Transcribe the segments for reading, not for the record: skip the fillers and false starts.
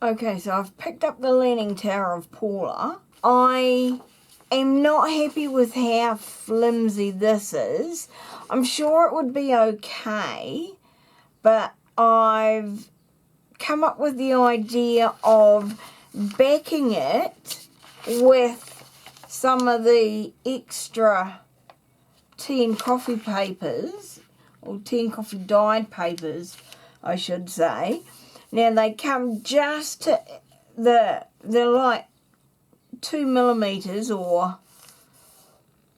Okay, so I've picked up the Leaning Tower of Paula. I am not happy with how flimsy this is. I'm sure it would be okay, but I've come up with the idea of backing it with some of the extra tea and coffee papers, or tea and coffee dyed papers, I should say. Now they come just to they're like 2 millimeters or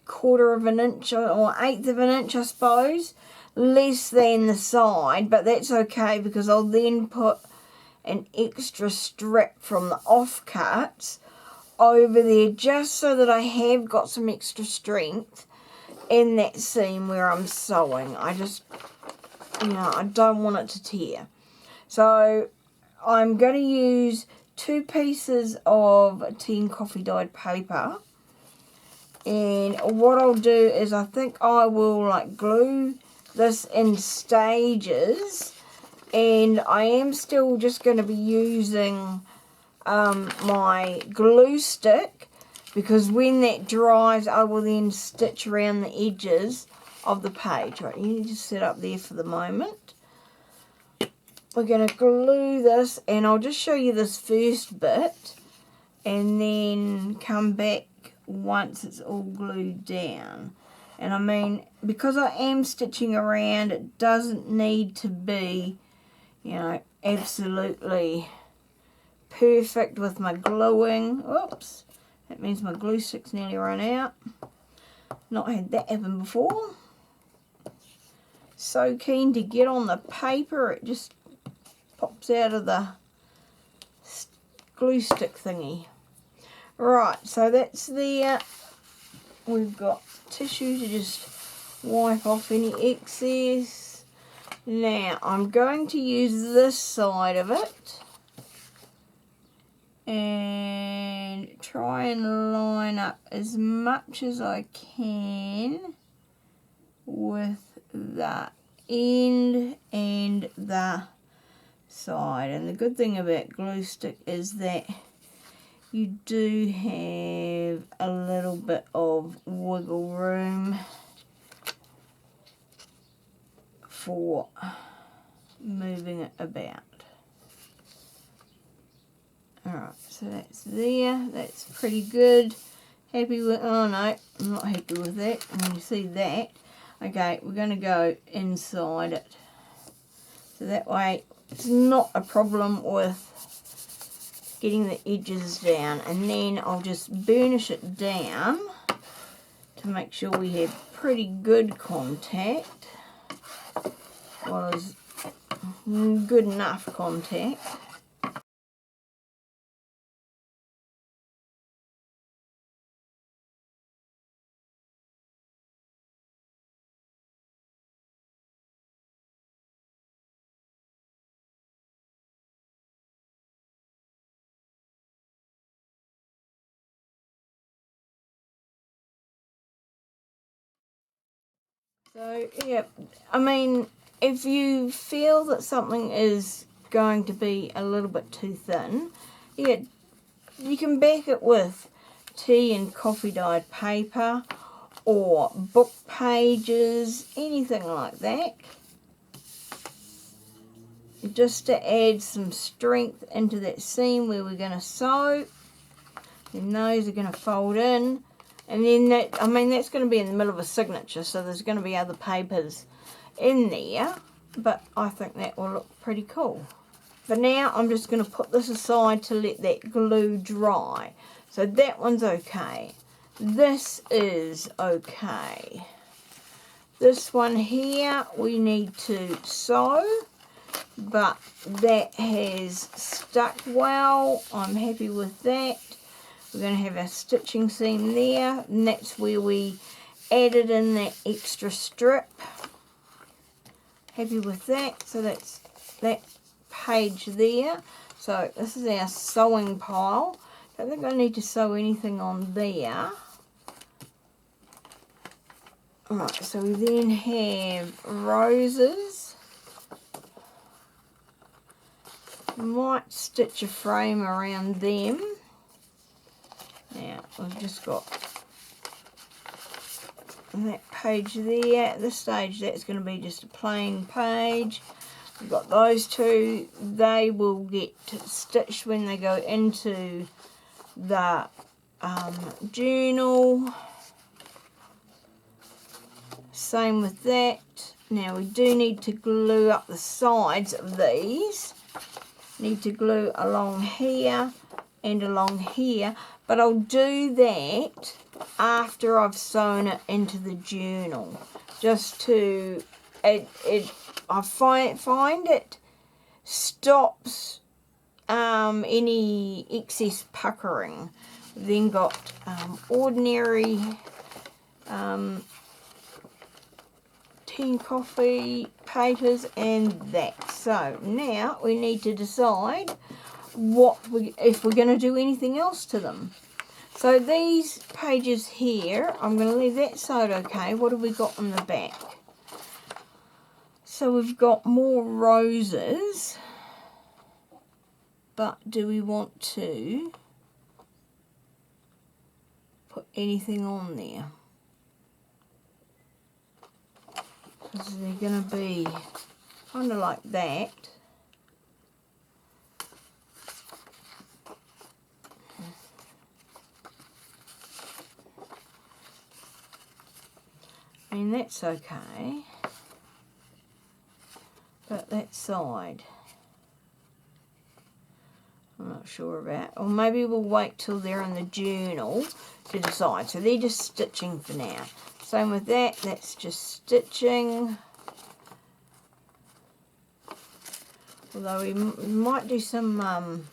quarter of an inch or eighth of an inch, I suppose, less than the side, but that's okay because I'll then put an extra strip from the offcuts over there just so that I have got some extra strength in that seam where I'm sewing. I just, I don't want it to tear. So I'm going to use 2 pieces of tea and coffee dyed paper, and what I'll do is I think I will like glue this in stages, and I am still just going to be using my glue stick, because when that dries I will then stitch around the edges of the page. Right, you need to set up there for the moment. We're going to glue this, and I'll just show you this first bit and then come back once it's all glued down. And I mean, because I am stitching around, it doesn't need to be, absolutely perfect with my gluing. Oops, that means my glue stick's nearly run out. Not had that happen before. So keen to get on the paper, it just pops out of the glue stick thingy. Right, so that's there. We've got tissue to just wipe off any excess. Now I'm going to use this side of it and try and line up as much as I can with the end and the side. And the good thing about glue stick is that you do have a little bit of wiggle room for moving it about. Alright, so that's there. That's pretty good. Happy with, oh no, I'm not happy with that. And you see that. Okay, we're going to go inside it. So that way it's not a problem with getting the edges down. And then I'll just burnish it down to make sure we have pretty good contact. Well, it's good enough contact. So, yeah, I mean, if you feel that something is going to be a little bit too thin, yeah, you can back it with tea and coffee dyed paper or book pages, anything like that, just to add some strength into that seam where we're going to sew. And those are going to fold in. And then that, I mean, that's going to be in the middle of a signature, so there's going to be other papers in there, but I think that will look pretty cool. For now, I'm just going to put this aside to let that glue dry. So that one's okay. This is okay. This one here, we need to sew, but that has stuck well. I'm happy with that. We're going to have our stitching seam there, and that's where we added in that extra strip. Happy with that. So that's that page there. So this is our sewing pile. Don't think I need to sew anything on there. Alright, so we then have roses. might stitch a frame around them. Now, we've just got that page there. At this stage, that's going to be just a plain page. We've got those two. They will get stitched when they go into the journal. Same with that. Now we do need to glue up the sides of these. Need to glue along here and along here, but I'll do that after I've sewn it into the journal, just to I find it stops any excess puckering. We've then got ordinary tea and coffee papers and that. So now we need to decide if we're going to do anything else to them. So these pages here, I'm going to leave that sewed okay. What have we got on the back? So we've got more roses, but do we want to put anything on there? Because they're going to be kind of like that. I mean, that's okay. But that side, I'm not sure about. Or maybe we'll wait till they're in the journal to decide. So they're just stitching for now. Same with that, that's just stitching. Although we might do some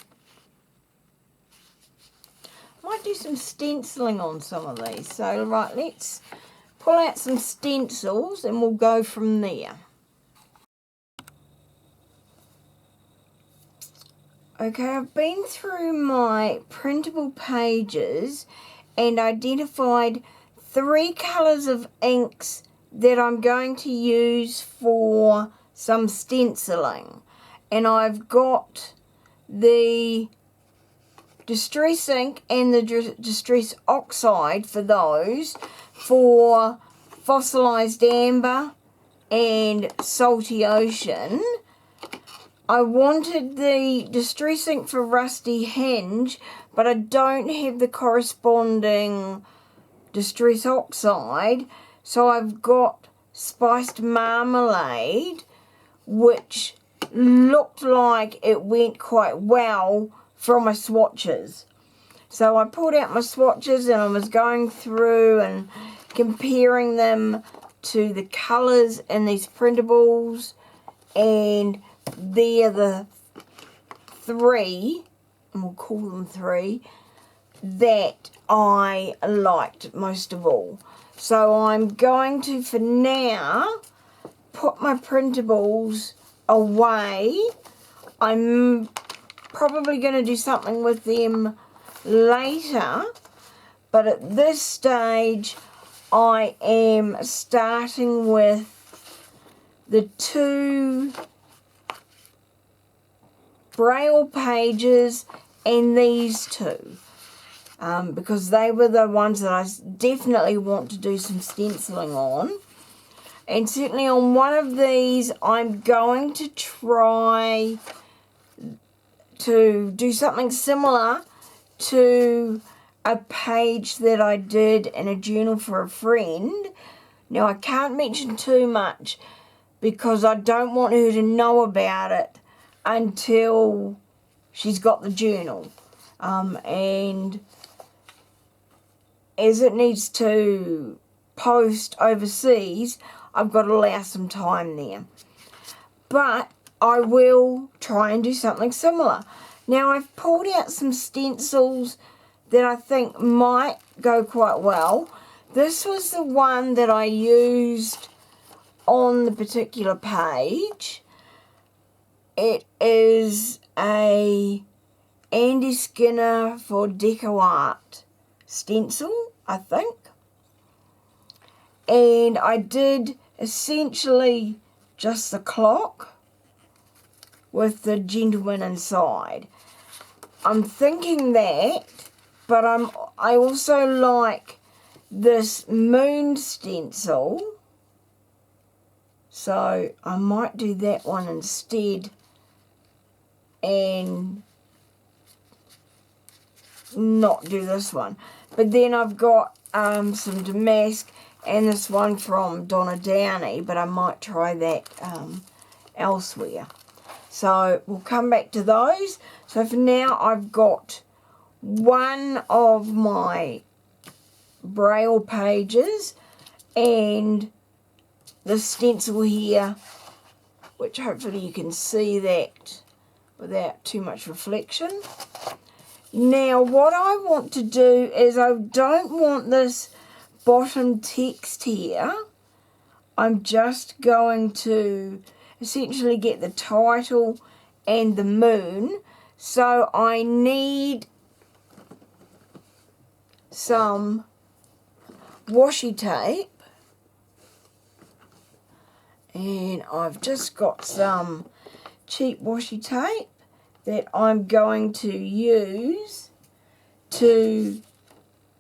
stenciling on some of these. So right, let's pull out some stencils and we'll go from there. Okay, I've been through my printable pages and identified 3 colours of inks that I'm going to use for some stenciling. And I've got the Distress ink and the Distress Oxide for those, for Fossilized Amber and Salty Ocean. I wanted the Distress ink for Rusty Hinge, but I don't have the corresponding Distress Oxide, so I've got Spiced Marmalade, which looked like it went quite well from my swatches. So I pulled out my swatches and I was going through and comparing them to the colours in these printables, and they're the 3, and we'll call them 3, that I liked most of all. So I'm going to, for now, put my printables away. I'm probably going to do something with them later, but at this stage I am starting with the 2 Braille pages and these 2, because they were the ones that I definitely want to do some stenciling on. And certainly on one of these I'm going to try to do something similar to a page that I did in a journal for a friend. Now I can't mention too much because I don't want her to know about it until she's got the journal. And as it needs to post overseas, I've got to allow some time there. But I will try and do something similar. Now I've pulled out some stencils that I think might go quite well. This was the one that I used on the particular page. It is a Andy Skinner for Deco Art stencil, I think. And I did essentially just the clock with the gentleman inside. I'm thinking that, but I also like this moon stencil, so I might do that one instead and not do this one. But then I've got some damask and this one from Donna Downey, but I might try that elsewhere. So we'll come back to those. So for now I've got one of my braille pages and the stencil here, which hopefully you can see that without too much reflection. Now what I want to do is I don't want this bottom text here. I'm just going to essentially get the title and the moon. So I need some washi tape, and I've just got some cheap washi tape that I'm going to use to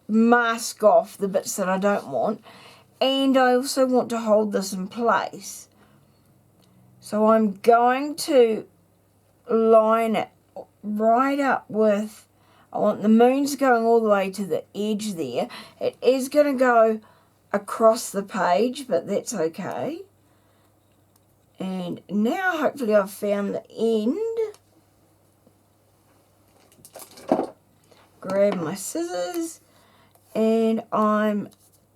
mask off the bits that I don't want, and I also want to hold this in place. So I'm going to line it right up with, I want the moons going all the way to the edge there. It is going to go across the page, but that's okay. And now hopefully I've found the end. Grab my scissors and I'm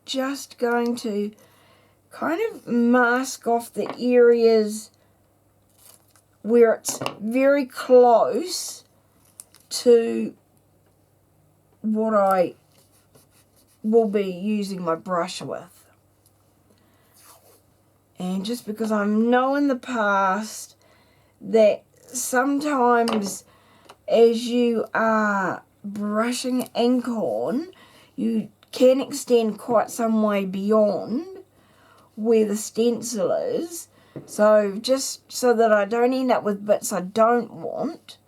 just going to kind of mask off the areas where it's very close to what I will be using my brush with. And just because I know in the past that sometimes as you are brushing ink on, you can extend quite some way beyond where the stencil is. So just so that I don't end up with bits I don't want,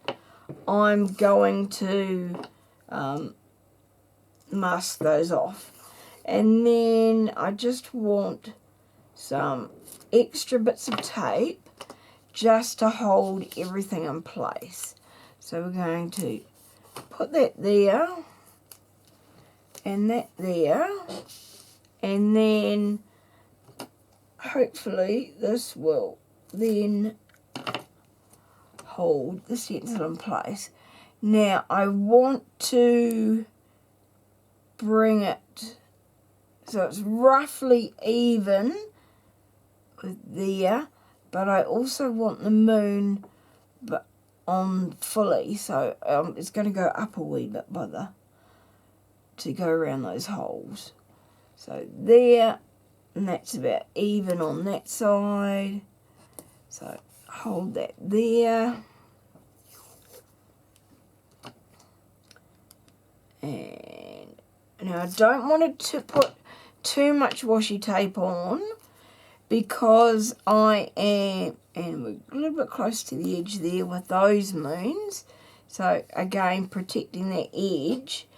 I'm going to mask those off. And then I just want some extra bits of tape just to hold everything in place. So we're going to put that there and that there, and then hopefully this will then hold the stencil in place. Now I want to bring it so it's roughly even with there, but I also want the moon on fully, so it's going to go up a wee bit to go around those holes. So there, and that's about even on that side. So hold that there. And now I don't want to put too much washi tape on because I am, and we're a little bit close to the edge there with those moons. So again, protecting that edge.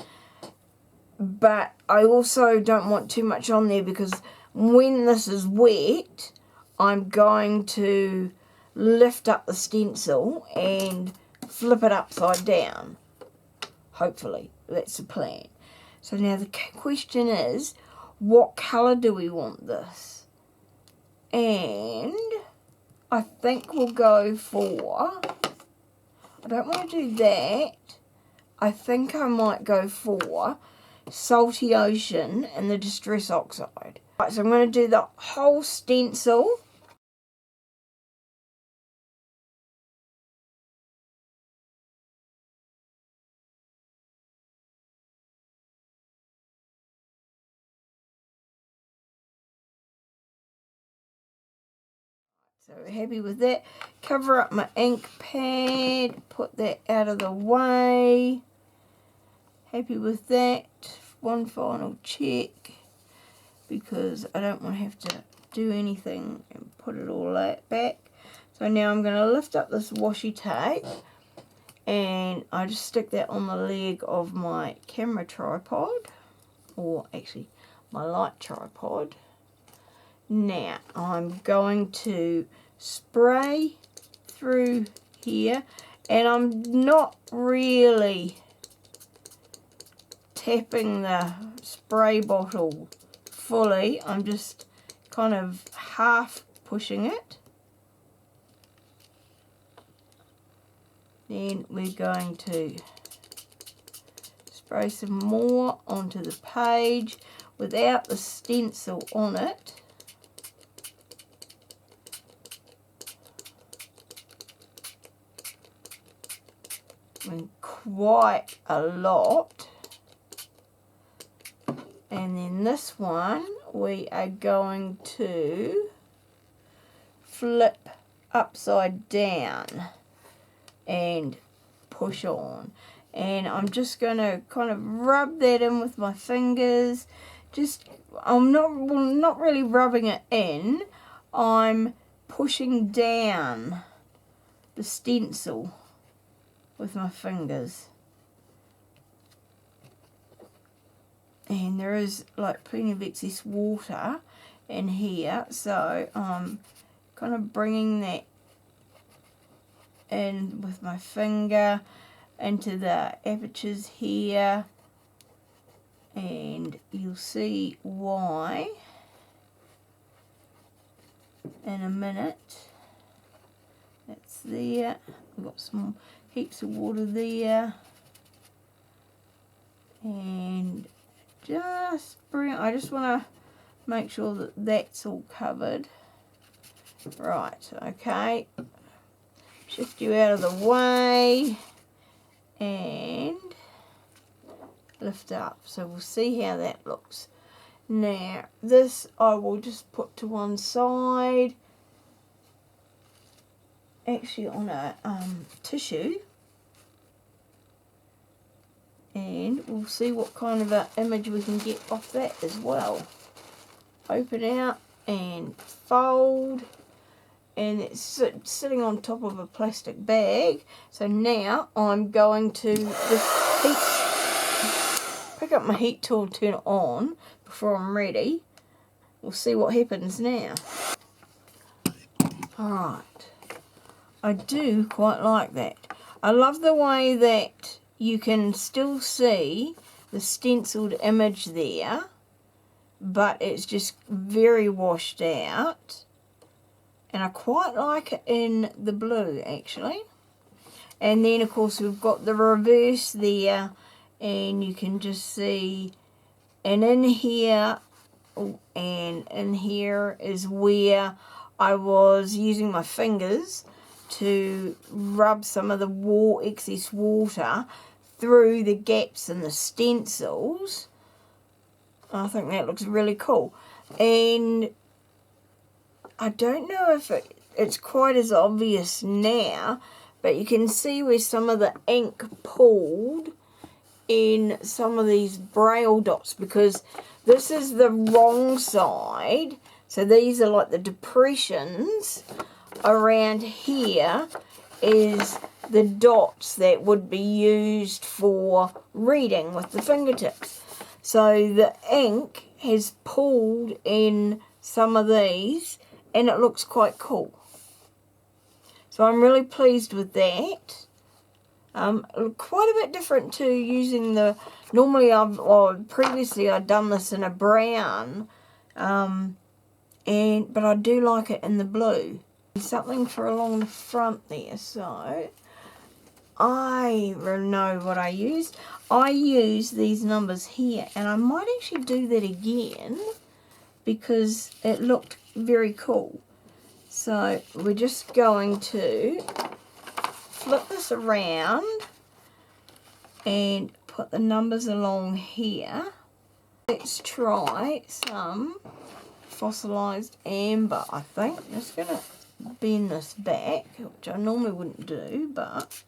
But I also don't want too much on there because when this is wet, I'm going to lift up the stencil and flip it upside down. Hopefully, that's the plan. So now the question is, what colour do we want this? And I think we'll go for, I don't want to do that. I think I might go for Salty Ocean and the Distress Oxide. Right, so I'm going to do the whole stencil. So we're happy with that. Cover up my ink pad, put that out of the way. Happy with that. One final check because I don't want to have to do anything and put it all back. So now I'm going to lift up this washi tape and I just stick that on the leg of my camera tripod, or actually my light tripod. Now I'm going to spray through here, and I'm not really tapping the spray bottle fully, I'm just kind of half pushing it. Then we're going to spray some more onto the page without the stencil on it. And quite a lot. And then this one we are going to flip upside down and push on. And I'm just going to kind of rub that in with my fingers. I'm not really rubbing it in. I'm pushing down the stencil with my fingers. And there is like plenty of excess water in here, so I'm kind of bringing that in with my finger into the apertures here, and you'll see why in a minute. That's there. We've got some heaps of water there, and I just want to make sure that that's all covered. Right, okay. Shift you out of the way and lift up. So we'll see how that looks. Now, this I will just put to one side, actually on a tissue, and we'll see what kind of an image we can get off that as well. Open out and fold, and it's sitting on top of a plastic bag. So now I'm going to just pick up my heat tool, turn it on before I'm ready. We'll see what happens now. Alright, I do quite like that. I love the way that you can still see the stenciled image there, but it's just very washed out. And I quite like it in the blue, actually. And then, of course, we've got the reverse there, and you can just see, and in here, and in here is where I was using my fingers to rub some of the excess water through the gaps in the stencils. I think that looks really cool. And I don't know if it's quite as obvious now, but you can see where some of the ink pooled in some of these braille dots, because this is the wrong side. So these are like the depressions. Around here is the dots that would be used for reading with the fingertips. So the ink has pooled in some of these, and it looks quite cool. So I'm really pleased with that. Quite a bit different to using the, previously I'd done this in a brown, but I do like it in the blue. Something for along the front there, so I know what I used. I used these numbers here, and I might actually do that again because it looked very cool. So we're just going to flip this around and put the numbers along here. Let's try some fossilized amber, I think. I'm just going to bend this back, which I normally wouldn't do, but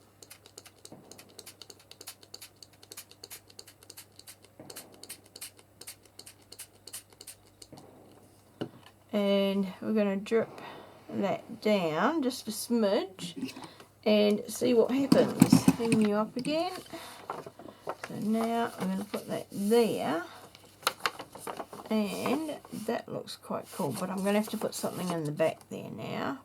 and we're going to drip that down just a smidge and see what happens. Hang you up again. So now I'm going to put that there, and that looks quite cool, but I'm going to have to put something in the back there now.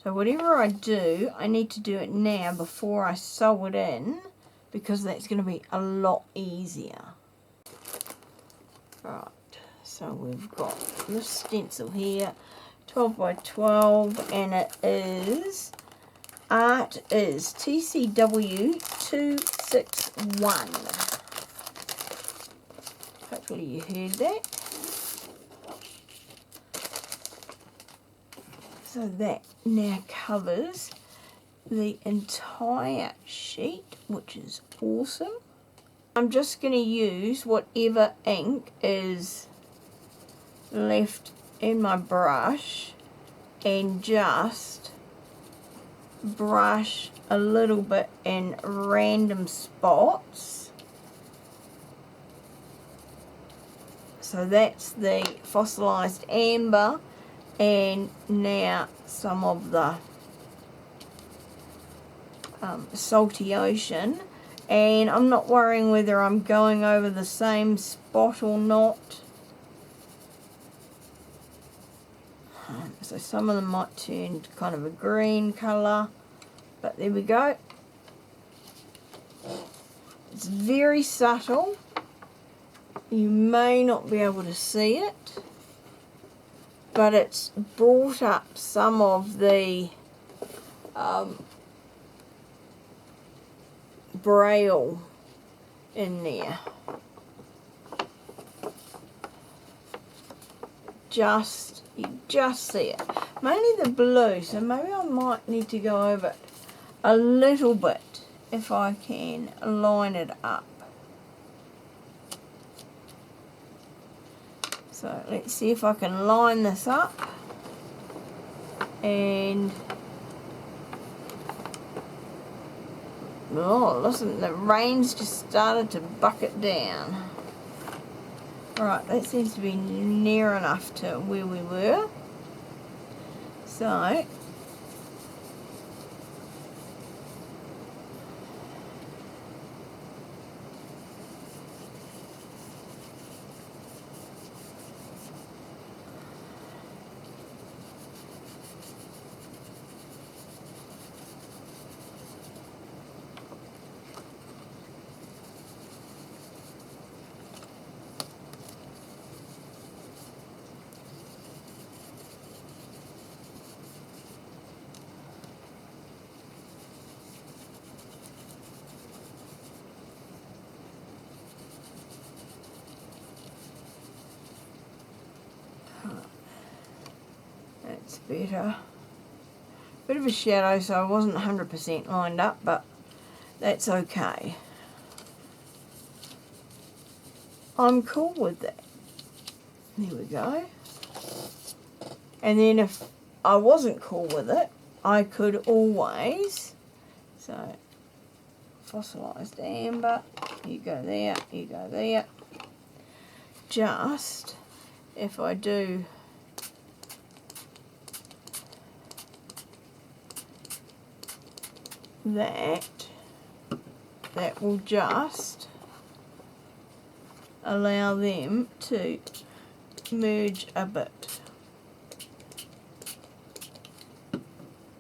So whatever I do, I need to do it now before I sew it in, because that's going to be a lot easier. Right, so we've got this stencil here, 12 by 12, and it is, art is TCW 261. Hopefully you heard that. So that now covers the entire sheet, which is awesome. I'm just going to use whatever ink is left in my brush and just brush a little bit in random spots. So that's the fossilized amber, and now some of the salty ocean, and I'm not worrying whether I'm going over the same spot or not. So some of them might turn to kind of a green colour, but there we go. It's very subtle. You may not be able to see it, but it's brought up some of the braille in there. You just see it. Mainly the blue, so maybe I might need to go over it a little bit if I can line it up. So let's see if I can line this up, and oh, listen, the rain's just started to bucket down. Right, that seems to be near enough to where we were. So that's better. Bit of a shadow, so I wasn't 100% lined up, but that's okay. I'm cool with that. There we go. And then if I wasn't cool with it, I could always, so fossilized amber, you go there, you go there. Just, if I do that, that will just allow them to merge a bit.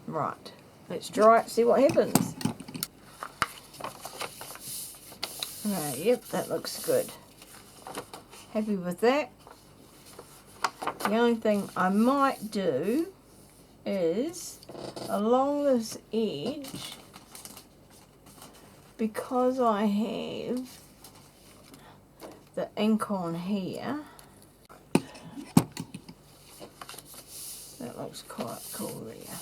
Right, let's dry it, see what happens. Yep, that looks good. Happy with that. The only thing I might do is along this edge, because I have the ink on here, that looks quite cool there.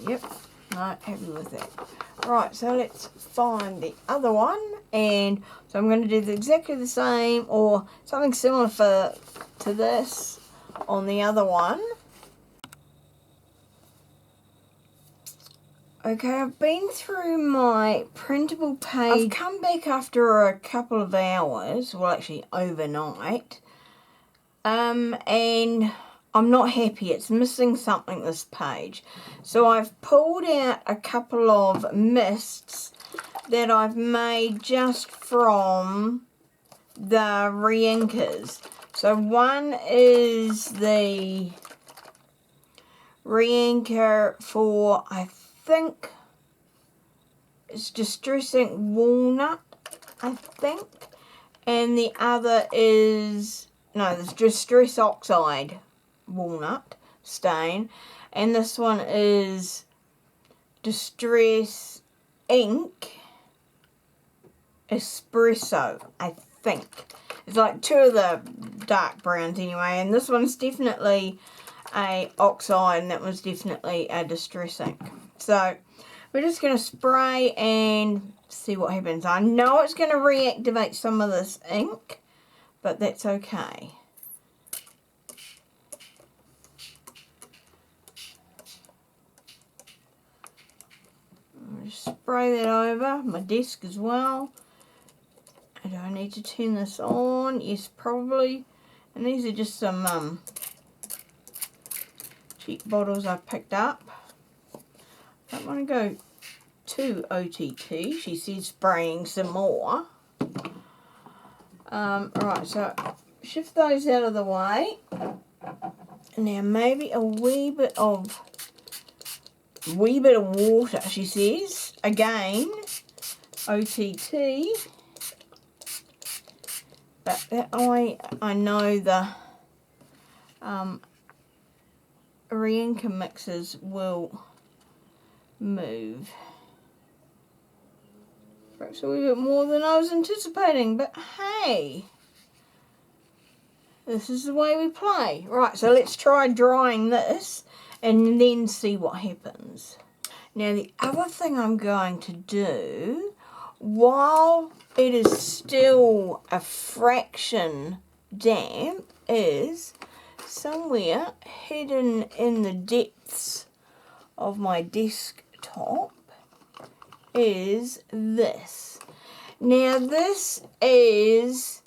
Yep, no, happy with that. Right, so let's find the other one, and so I'm going to do exactly the same or something similar to this on the other one. Okay, I've been through my printable page. I've come back after a couple of hours, well actually overnight, and I'm not happy. It's missing something, this page. So I've pulled out a couple of mists that I've made just from the re-inkers. So one is the re-inker for, I think it's Distressing Walnut, I think. And the other is, no, there's Distress Oxide Walnut stain. And this one is Distress Ink Espresso, I think. It's like two of the dark browns anyway. And this one's definitely a oxide and that was definitely a Distress Ink. So we're just going to spray and see what happens. I know it's going to reactivate some of this ink, but that's okay. I'll just spray that over my desk as well. And do I need to turn this on? Yes, probably. And these are just some cheap bottles I picked up. I don't want to go too OTT. She says spraying some more. Right, so shift those out of the way. Now maybe a wee bit of water, she says. Again, OTT. But that I know the re-inker mixes will move. Perhaps a wee bit more than I was anticipating, but hey, this is the way we play. Right, so let's try drying this and then see what happens. Now the other thing I'm going to do, while it is still a fraction damp, is somewhere hidden in the depths of my desktop is this. Now this is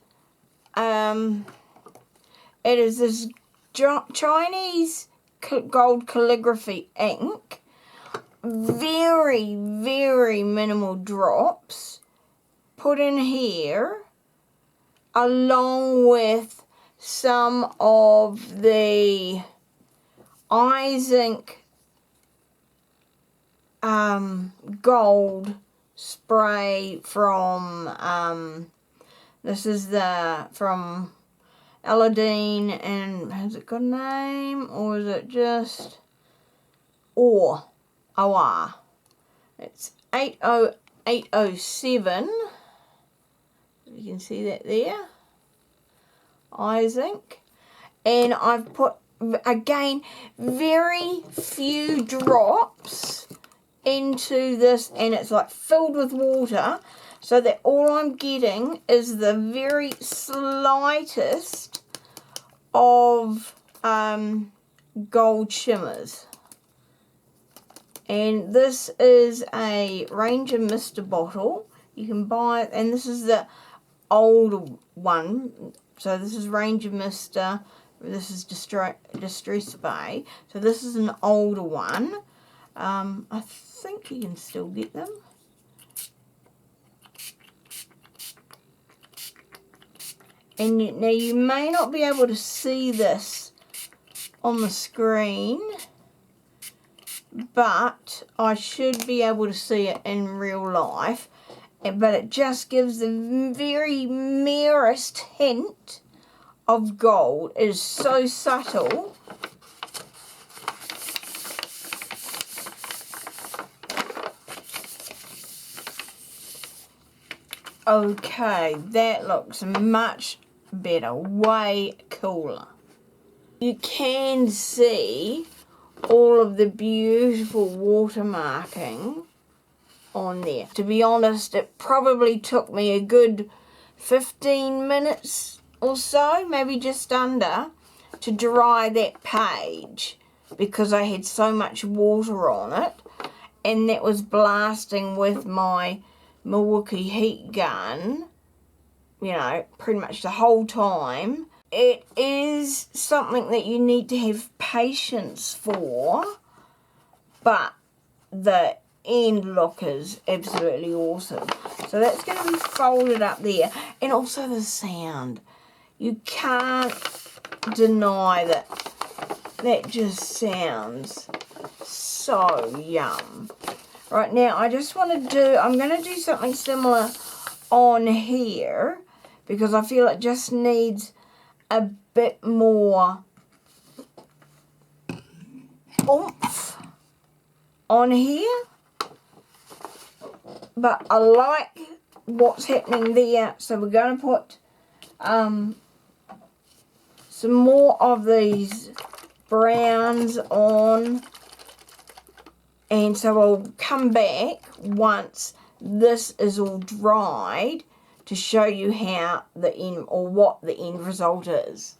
it is this Chinese gold calligraphy ink, very minimal drops put in here along with some of the eyes ink gold spray from this is from Aladdin, and has it got a name or is it just OR? It's 80807. You can see that there. Eyes ink. And I've put, again, very few drops into this, and it's like filled with water, so that all I'm getting is the very slightest of gold shimmers. And this is a Ranger Mister bottle. You can buy it, and this is the older one. So this is Ranger Mister. This is Distress Bay. So this is an older one. I think you can still get them. And now you may not be able to see this on the screen, but I should be able to see it in real life. But it just gives the very merest hint of gold. It is so subtle. Okay, that looks much better, way cooler. You can see all of the beautiful watermarking on there. To be honest, it probably took me a good 15 minutes or so, maybe just under, to dry that page because I had so much water on it, and that was blasting with my Milwaukee heat gun, you know, pretty much the whole time. it is something that you need to have patience for, but the end look is absolutely awesome. So that's going to be folded up there. And also the sound. You can't deny that. That just sounds so yum. Right, now I just want to I'm going to do something similar on here because I feel it just needs a bit more oomph on here. But I like what's happening there, so we're going to put some more of these browns on, and so I'll come back once this is all dried to show you how the end, or what the end result is.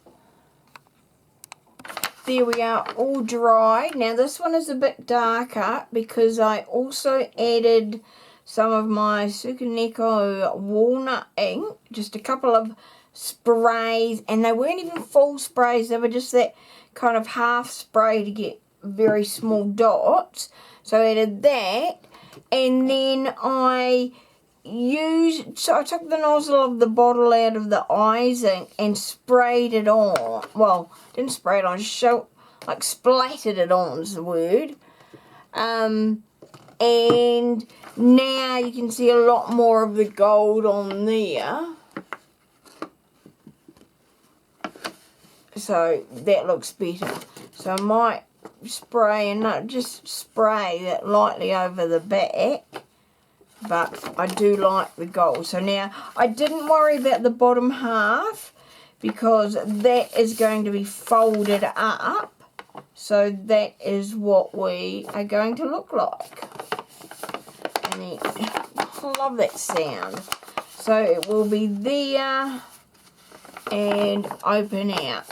There we are, all dried. Now this one is a bit darker because I also added some of my Sukaneko walnut ink, just a couple of sprays, and they weren't even full sprays, they were just that kind of half spray to get very small dots. So I added that, and then I took the nozzle of the bottle out of the eyes ink and sprayed it on. Well, didn't spray it on, just like splattered it on is the word. And now you can see a lot more of the gold on there. So that looks better. So I might spray, and not just spray that lightly over the back. But I do like the gold. So now I didn't worry about the bottom half because that is going to be folded up. So that is what we are going to look like. And then, I love that sound. So it will be there and open out.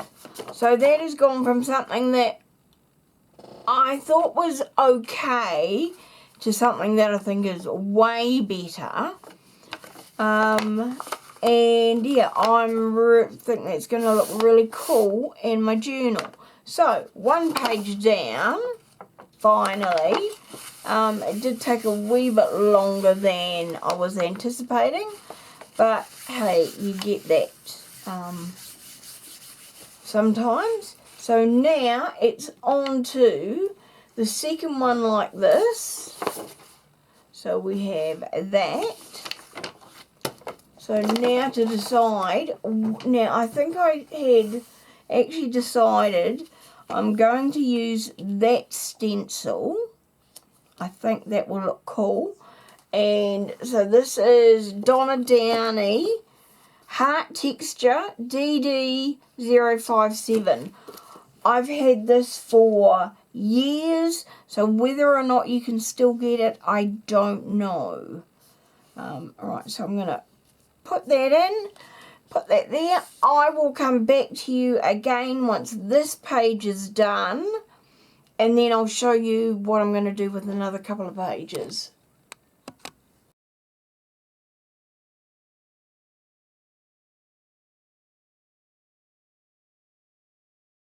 So that has gone from something that I thought was okay to something that I think is way better. And yeah, I think that's going to look really cool in my journal. So, one page down, finally. It did take a wee bit longer than I was anticipating, but hey, you get that sometimes. So now it's on to the second one like this. So we have that. So now to decide, now I think I had actually decided I'm going to use that stencil. I think that will look cool. And so this is Donna Downey Heart Texture DD057. I've had this for years, so whether or not you can still get it, I don't know. Alright, so I'm going to put that in, put that there. I will come back to you again once this page is done, and then I'll show you what I'm going to do with another couple of pages.